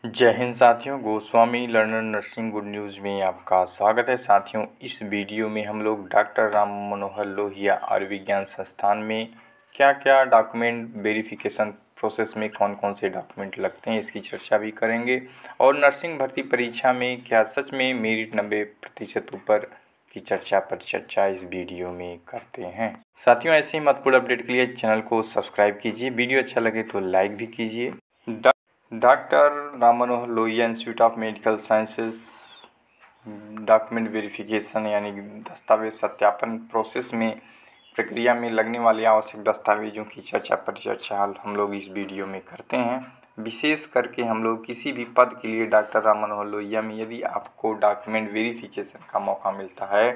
जय हिंद साथियों, Goswami learner nursing good news में आपका स्वागत है। साथियों, इस वीडियो में हम लोग डॉक्टर राम मनोहर लोहिया आयुर्विज्ञान संस्थान में क्या क्या डॉक्यूमेंट वेरिफिकेशन प्रोसेस में कौन कौन से डॉक्यूमेंट लगते हैं इसकी चर्चा भी करेंगे। और नर्सिंग भर्ती परीक्षा में क्या सच में मेरिट 90% ऊपर की चर्चा इस वीडियो में करते हैं। साथियों, ऐसे ही महत्वपूर्ण अपडेट के लिए चैनल को सब्सक्राइब कीजिए, वीडियो अच्छा लगे तो लाइक भी कीजिए। Doctor Ram Manohar Lohia institute of medical sciences document verification यानी दस्तावेज सत्यापन प्रोसेस में प्रक्रिया में लगने वाले आवश्यक दस्तावेजों की परिचर्चा हम लोग इस वीडियो में करते हैं। विशेष करके हम लोग किसी भी पद के लिए डॉक्टर राम मनोहर लोहिया में यदि आपको डॉक्यूमेंट वेरिफिकेशन का मौका मिलता है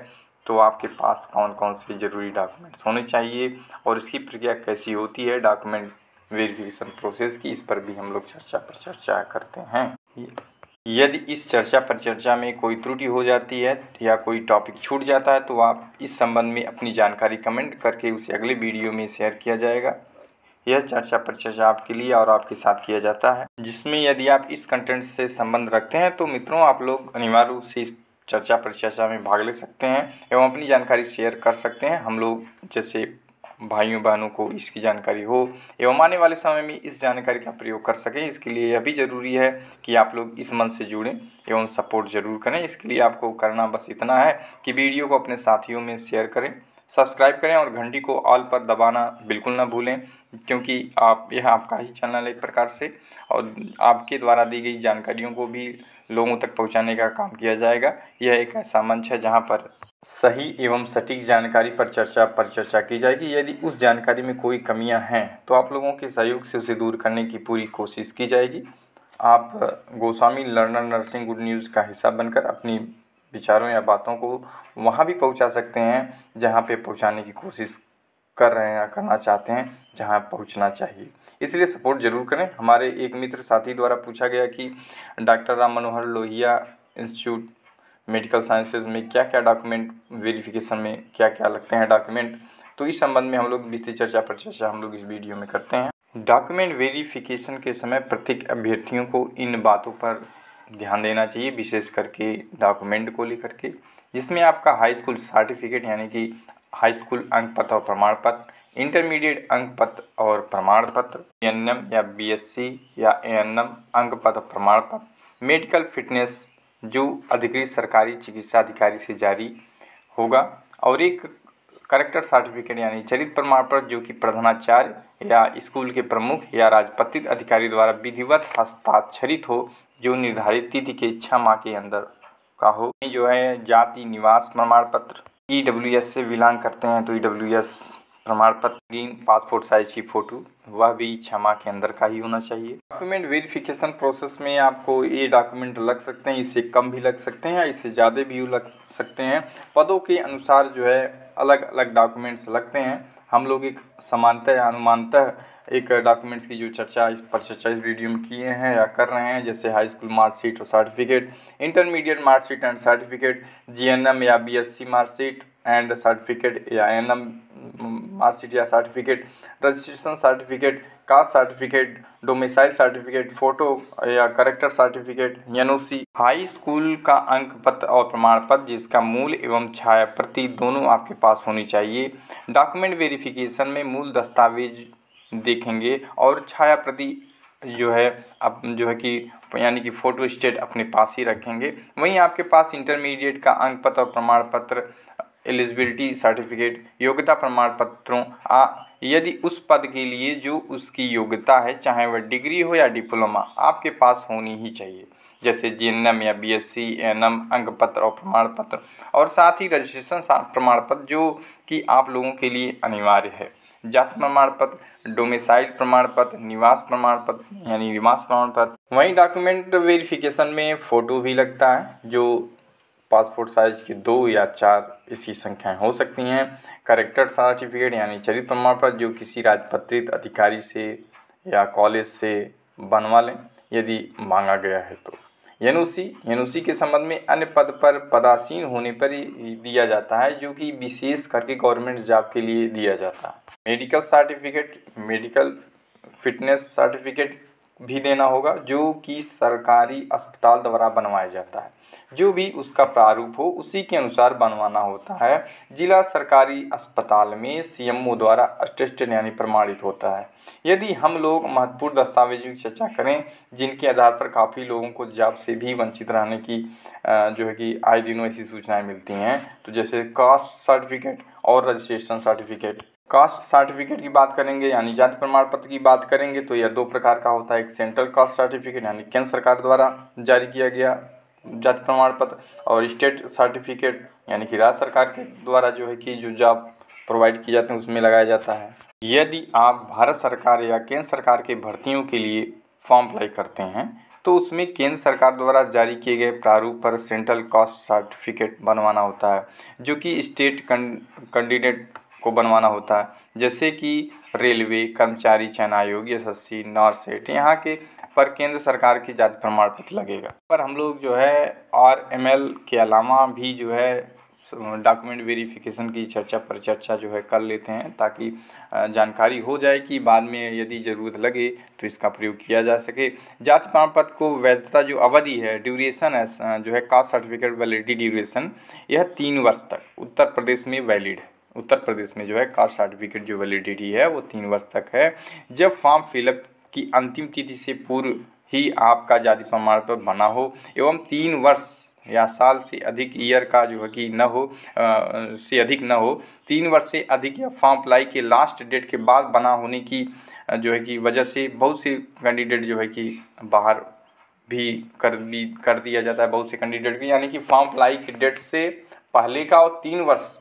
तो आपके पास कौन कौन से ज़रूरी डॉक्यूमेंट्स होने चाहिए और इसकी प्रक्रिया कैसी होती है डॉक्यूमेंट वेरिफिकेशन प्रोसेस की, इस पर भी हम लोग चर्चा करते हैं। यदि इस चर्चा में कोई त्रुटि हो जाती है या कोई टॉपिक छूट जाता है तो आप इस संबंध में अपनी जानकारी कमेंट करके उसे अगले वीडियो में शेयर किया जाएगा। यह चर्चा आपके लिए और आपके साथ किया जाता है, जिसमें यदि आप इस कंटेंट से संबंध रखते हैं तो मित्रों आप लोग अनिवार्य रूप से इस चर्चा में भाग ले सकते हैं एवं अपनी जानकारी शेयर कर सकते हैं। हम लोग जैसे भाइयों बहनों को इसकी जानकारी हो एवं आने वाले समय में इस जानकारी का प्रयोग कर सकें, इसके लिए यह भी ज़रूरी है कि आप लोग इस मन से जुड़ें एवं सपोर्ट ज़रूर करें। इसके लिए आपको करना बस इतना है कि वीडियो को अपने साथियों में शेयर करें, सब्सक्राइब करें और घंटी को ऑल पर दबाना बिल्कुल ना भूलें, क्योंकि यह आपका ही चैनल है एक प्रकार से और आपके द्वारा दी गई जानकारियों को भी लोगों तक पहुंचाने का काम किया जाएगा। यह एक ऐसा मंच है जहां पर सही एवं सटीक जानकारी पर चर्चा की जाएगी। यदि उस जानकारी में कोई कमियां हैं तो आप लोगों के सहयोग से उसे दूर करने की पूरी कोशिश की जाएगी। आप Goswami learner nursing good news का हिस्सा बनकर अपनी विचारों या बातों को वहां भी पहुंचा सकते हैं जहां पे पहुंचाने की कोशिश कर रहे हैं या करना चाहते हैं, जहां पहुंचना चाहिए। इसलिए सपोर्ट ज़रूर करें। हमारे एक मित्र साथी द्वारा पूछा गया कि doctor Ram Manohar Lohia institute medical sciences में क्या क्या डॉक्यूमेंट वेरिफिकेशन में क्या क्या लगते हैं डॉक्यूमेंट, तो इस संबंध में हम लोग विस्तृत चर्चा हम लोग इस वीडियो में करते हैं। डॉक्यूमेंट वेरिफिकेशन के समय प्रत्येक अभ्यर्थियों को इन बातों पर ध्यान देना चाहिए, विशेष करके डॉक्यूमेंट को लेकर के, जिसमें आपका हाई स्कूल सर्टिफिकेट यानी कि हाई स्कूल अंक पत्र और प्रमाण पत्र, इंटरमीडिएट अंक पत्र और प्रमाण पत्र, एएनएम या बीएससी या एएनएम अंक पत्र प्रमाण पत्र, मेडिकल फिटनेस जो अधिकृत सरकारी चिकित्सा अधिकारी से जारी होगा और एक करेक्टर सर्टिफिकेट यानी चरित्र प्रमाण पत्र जो कि प्रधानाचार्य या स्कूल के प्रमुख या राजपत्रित अधिकारी द्वारा विधिवत हस्ताक्षरित हो, जो निर्धारित तिथि के 6 माह के अंदर का हो। जो है जाति निवास प्रमाण पत्र, ईडब्ल्यूएस से बिलोंग करते हैं तो ईडब्ल्यूएस प्रमाण पत्र, ग्रीन पासपोर्ट साइज की फ़ोटो, वह भी 6 माह के अंदर का ही होना चाहिए। डॉक्यूमेंट वेरिफिकेशन प्रोसेस में आपको ये डॉक्यूमेंट लग सकते हैं, इससे कम भी लग सकते हैं, इससे ज़्यादा भी लग सकते हैं। पदों के अनुसार जो है अलग अलग डॉक्यूमेंट्स लगते हैं। हम लोग एक समानतः या अनुमानतः एक डॉक्यूमेंट्स की जो चर्चा इस वीडियो में किए हैं या कर रहे हैं, जैसे हाई स्कूल मार्कशीट और certificate, intermediate marksheet and certificate, GNM या बीएससी मार्कशीट एंड सर्टिफिकेट या एएनएम मार्कशीट या certificate, registration certificate, caste certificate, domicile certificate, photo या character certificate, NOC, high school का अंक पत्र और प्रमाण पत्र जिसका मूल एवं छाया प्रति दोनों आपके पास होनी चाहिए। डॉक्यूमेंट वेरिफिकेशन में मूल दस्तावेज देखेंगे और छाया प्रति जो है कि यानी कि फ़ोटो स्टेट अपने पास ही रखेंगे। वहीं आपके पास इंटरमीडिएट का अंक पत्र और प्रमाण पत्र, एलिजिबिलिटी सर्टिफिकेट, योग्यता प्रमाण पत्रों यदि उस पद के लिए जो उसकी योग्यता है, चाहे वह डिग्री हो या डिप्लोमा, आपके पास होनी ही चाहिए, जैसे जीएनएम या बीएससी, एएनएम अंक पत्र और प्रमाण पत्र, और साथ ही रजिस्ट्रेशन प्रमाण पत्र जो कि आप लोगों के लिए अनिवार्य है, जाति प्रमाण पत्र, डोमिसाइल प्रमाण पत्र, निवास प्रमाण पत्र यानी निवास प्रमाण पत्र। वहीं डॉक्यूमेंट वेरिफिकेशन में फ़ोटो भी लगता है, जो पासपोर्ट साइज की 2 या 4 इसकी संख्याएं हो सकती हैं। करेक्टर सर्टिफिकेट यानी चरित्र प्रमाण पत्र जो किसी राजपत्रित अधिकारी से या कॉलेज से बनवा लें यदि मांगा गया है तो। एनओसी के संबंध में अन्य पद पर पदासीन होने पर ही दिया जाता है, जो कि विशेष करके गवर्नमेंट जॉब के लिए दिया जाता है। Medical certificate, medical fitness certificate भी देना होगा जो कि सरकारी अस्पताल द्वारा बनवाया जाता है। जो भी उसका प्रारूप हो उसी के अनुसार बनवाना होता है। जिला सरकारी अस्पताल में सीएमओ द्वारा अटेस्टेड यानी प्रमाणित होता है। यदि हम लोग महत्वपूर्ण दस्तावेजों की चर्चा करें जिनके आधार पर काफ़ी लोगों को जॉब से भी वंचित रहने की जो है कि आए दिनों ऐसी सूचनाएं मिलती हैं, तो जैसे कास्ट सर्टिफिकेट और रजिस्ट्रेशन सर्टिफिकेट। कास्ट सर्टिफिकेट की बात करेंगे यानी जाति प्रमाण पत्र की बात करेंगे तो यह दो प्रकार का होता है। एक सेंट्रल कास्ट सर्टिफिकेट यानी केंद्र सरकार द्वारा जारी किया गया जाति प्रमाण पत्र, और स्टेट सर्टिफिकेट यानी कि राज्य सरकार के द्वारा जो है कि जो जॉब प्रोवाइड किए जाते हैं उसमें लगाया जाता है। यदि आप भारत सरकार या केंद्र सरकार के भर्तियों के लिए फॉर्म अप्लाई करते हैं तो उसमें केंद्र सरकार द्वारा जारी किए गए प्रारूप पर सेंट्रल कास्ट सर्टिफिकेट बनवाना होता है, जो कि स्टेट कैंडिडेट को बनवाना होता है, जैसे कि रेलवे, कर्मचारी चयन आयोग, एसएससी, नॉर्सेट, यहाँ के पर केंद्र सरकार की जाति प्रमाण पत्र लगेगा। पर हम लोग जो है RML के अलावा भी जो है डॉक्यूमेंट वेरिफिकेशन की परिचर्चा जो है कर लेते हैं, ताकि जानकारी हो जाए कि बाद में यदि ज़रूरत लगे तो इसका प्रयोग किया जा सके। जाति प्रमाण पत्र को वैधता जो अवधि है, ड्यूरेशन है जो है कास्ट सर्टिफिकेट वैलिडिटी ड्यूरेशन, यह 3 वर्ष तक उत्तर प्रदेश में वैलिड है। उत्तर प्रदेश में जो है कास्ट सर्टिफिकेट जो वैलिडिटी है वो 3 वर्ष तक है। जब फॉर्म फिलअप की अंतिम तिथि से पूर्व ही आपका जाति प्रमाण पत्र बना हो एवं 3 वर्ष या साल से अधिक ईयर का जो है कि न हो से अधिक न हो, 3 वर्ष से अधिक या फॉर्म अप्लाई के लास्ट डेट के बाद बना होने की जो है कि वजह से बहुत से कैंडिडेट जो है कि बाहर भी कर दिया जाता है। बहुत से कैंडिडेट की यानी कि फॉर्म अप्लाई की डेट से पहले का और 3 वर्ष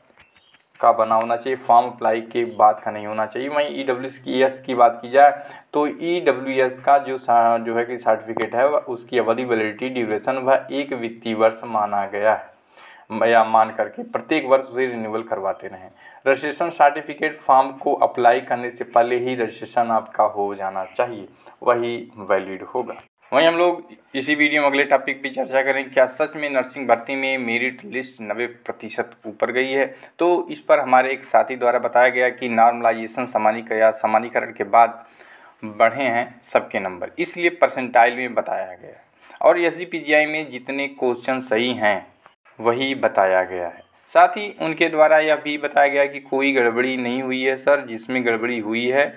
का बना होना चाहिए, फॉर्म अप्लाई के बाद का नहीं होना चाहिए। वहीं EWS की बात की जाए तो EWS का जो है कि सर्टिफिकेट है उसकी अवधि वैलिडिटी ड्यूरेशन वह 1 वित्तीय वर्ष माना गया है या मान करके प्रत्येक वर्ष उसे रिन्यूअल करवाते रहें। रजिस्ट्रेशन सर्टिफिकेट फॉर्म को अप्लाई करने से पहले ही रजिस्ट्रेशन आपका हो जाना चाहिए, वही वैलिड होगा। वहीं हम लोग इसी वीडियो में अगले टॉपिक पे चर्चा करें, क्या सच में नर्सिंग भर्ती में मेरिट लिस्ट 90% ऊपर गई है। तो इस पर हमारे एक साथी द्वारा बताया गया कि नॉर्मलाइजेशन सामान्यीकरण के बाद बढ़े हैं सबके नंबर, इसलिए परसेंटाइल में बताया गया और SGPGI में जितने क्वेश्चन सही हैं वही बताया गया है। साथ ही उनके द्वारा यह भी बताया गया कि कोई गड़बड़ी नहीं हुई है सर, जिसमें गड़बड़ी हुई है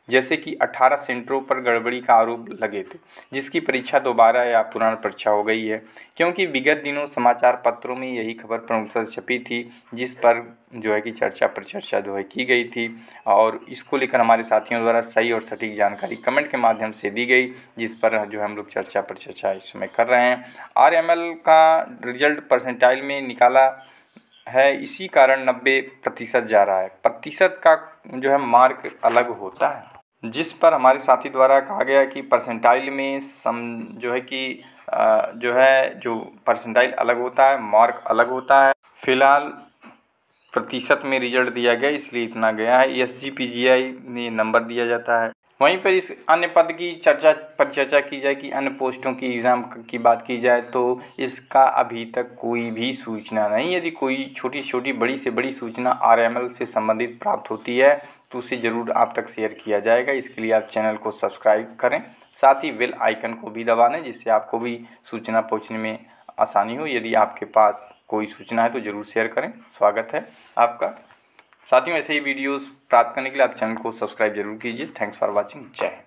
जैसे कि 18 सेंटरों पर गड़बड़ी का आरोप लगे थे, जिसकी परीक्षा दोबारा या पुनः परीक्षा हो गई है, क्योंकि विगत दिनों समाचार पत्रों में यही खबर प्रमुखता से छपी थी, जिस पर जो है कि परिचर्चा जो है की गई थी और इसको लेकर हमारे साथियों द्वारा सही और सटीक जानकारी कमेंट के माध्यम से दी गई, जिस पर जो हम लोग परिचर्चा इस समय कर रहे हैं। RML का रिजल्ट परसेंटाइल में निकाला है, इसी कारण 90% जा रहा है। प्रतिशत का जो है मार्क अलग होता है, जिस पर हमारे साथी द्वारा कहा गया कि परसेंटाइल में जो परसेंटाइल अलग होता है, मार्क अलग होता है। फिलहाल प्रतिशत में रिजल्ट दिया गया इसलिए इतना गया है। SGPGI ने नंबर दिया जाता है। वहीं पर इस अन्य पद की परिचर्चा की जाए कि अन्य पोस्टों की एग्ज़ाम की बात की जाए तो इसका अभी तक कोई भी सूचना नहीं। यदि कोई छोटी बड़ी से बड़ी सूचना RML से संबंधित प्राप्त होती है तो उसे ज़रूर आप तक शेयर किया जाएगा। इसके लिए आप चैनल को सब्सक्राइब करें, साथ ही बेल आइकन को भी दबा दें, जिससे आपको भी सूचना पहुँचने में आसानी हो। यदि आपके पास कोई सूचना है तो ज़रूर शेयर करें, स्वागत है आपका। साथियों, ऐसे ही वीडियोस प्राप्त करने के लिए आप चैनल को सब्सक्राइब जरूर कीजिए। Thanks for watching. जय हिंद।